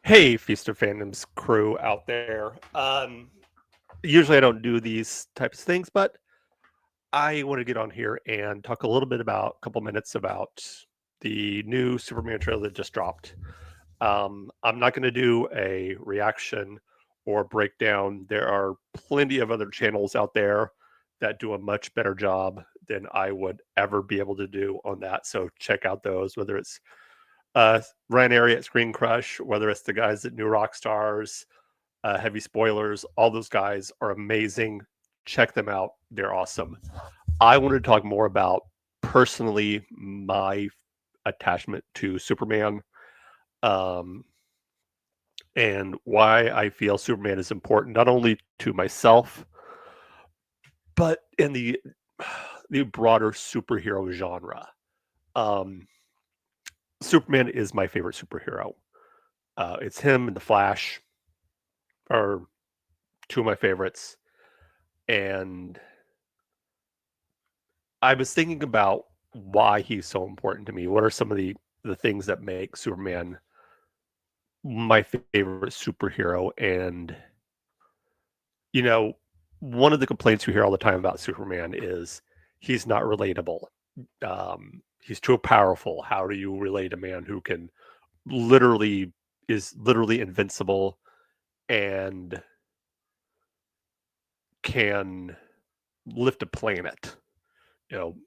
Hey, Feast of Fandoms crew out there. Usually I don't do these types of things, but I want to get on here and talk a little bit about a couple minutes about the new Superman trailer that just dropped. I'm not going to do a reaction or breakdown. There are plenty of other channels out there that do a much better job than I would ever be able to do on that. So check out those, whether it's Ryan Airy at Screen Crush, whether it's the guys at New Rock Stars, Heavy Spoilers, all those guys are amazing. Check them out. They're awesome. I wanted to talk more about personally my attachment to Superman, um, and why I feel Superman is important, not only to myself, but in the broader superhero genre. Um, Superman is my favorite superhero. It's him and the Flash are two of my favorites. And I was thinking about why he's so important to me. What are some of the things that make Superman my favorite superhero? And you know, one of the complaints we hear all the time about Superman is he's not relatable. He's too powerful. How do you relate a man who can literally is literally invincible and can lift a planet?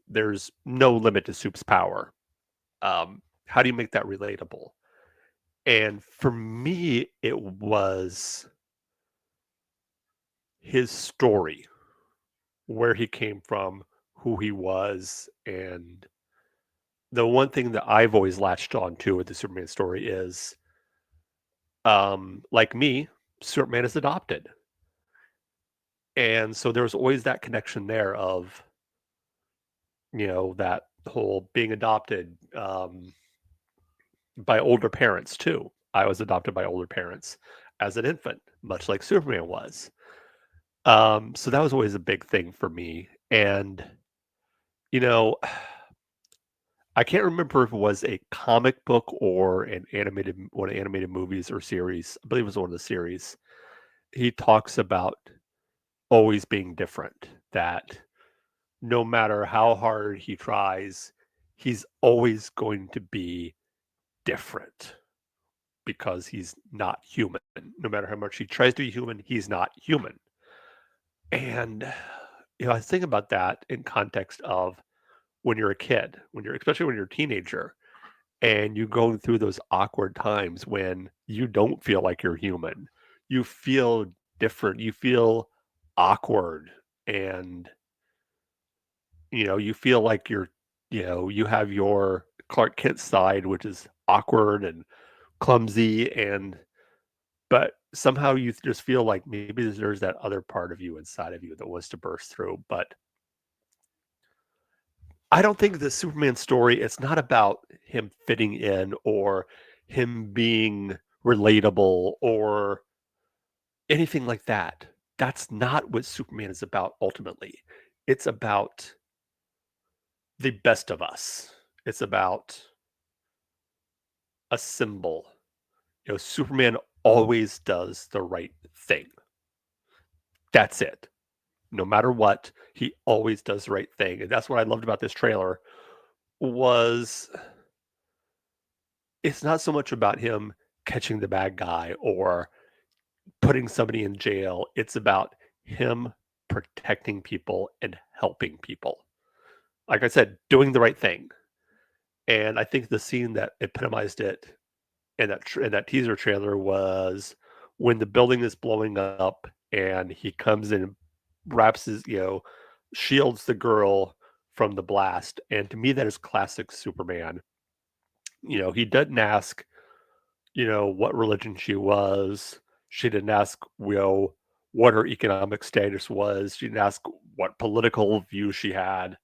There's no limit to Soup's power. How do you make that relatable? And for me, it was his story, where he came from, who he was, and the one thing that I've always latched on to with the Superman story is, like me, Superman is adopted, and so there was always that connection there of that whole being adopted. By older parents too. I was adopted by older parents as an infant, much like Superman was. So that was always a big thing for me. And you know, I can't remember if it was a comic book or an animated one of animated movies or series. I believe it was one of the series. He talks about always being different. That no matter how hard he tries, he's always going to be different because he's not human. No matter how much he tries to be human, he's not human. And I think about that in context of when you're a kid, especially when you're a teenager, and you go through those awkward times when you don't feel like you're human. You feel different. You feel awkward, and you feel like you have your Clark Kent side, which is awkward and clumsy, but somehow you just feel like maybe there's that other part of you inside of you that wants to burst through. But I don't think the Superman story, it's not about him fitting in or him being relatable or anything like that. That's not what Superman is about ultimately. It's about the best of us. It's about a symbol. Superman always does the right thing. That's it. No matter what, he always does the right thing. And that's what I loved about this trailer was it's not so much about him catching the bad guy or putting somebody in jail. It's about him protecting people and helping people. Like I said, doing the right thing. And I think the scene that epitomized it in that teaser trailer was when the building is blowing up and he comes in and wraps shields the girl from the blast. And to me, that is classic Superman. He doesn't ask, what religion she was. She didn't ask, what her economic status was. She didn't ask what political view she had.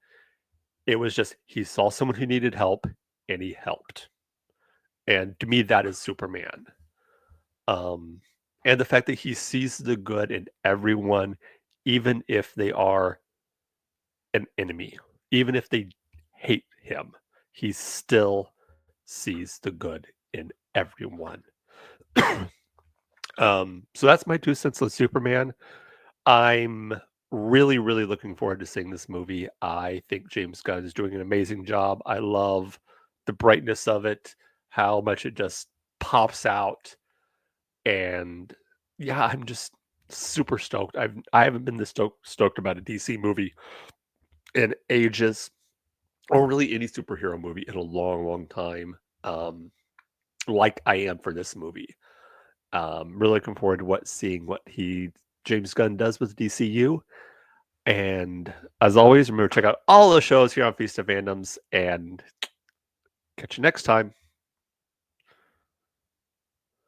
It was just he saw someone who needed help and he helped. And to me, that is Superman. Um, and the fact that he sees the good in everyone, even if they are an enemy, even if they hate him, he still sees the good in everyone. So that's my 2 cents on Superman. I'm really, really looking forward to seeing this movie. I think James Gunn is doing an amazing job. I love the brightness of it, how much it just pops out, and yeah, I'm just super stoked. I haven't been this stoked about a DC movie in ages, or really any superhero movie in a long, long time, like I am for this movie. Really looking forward to seeing what James Gunn does with DCU. And as always, remember to check out all the shows here on Feast of Fandoms and catch you next time.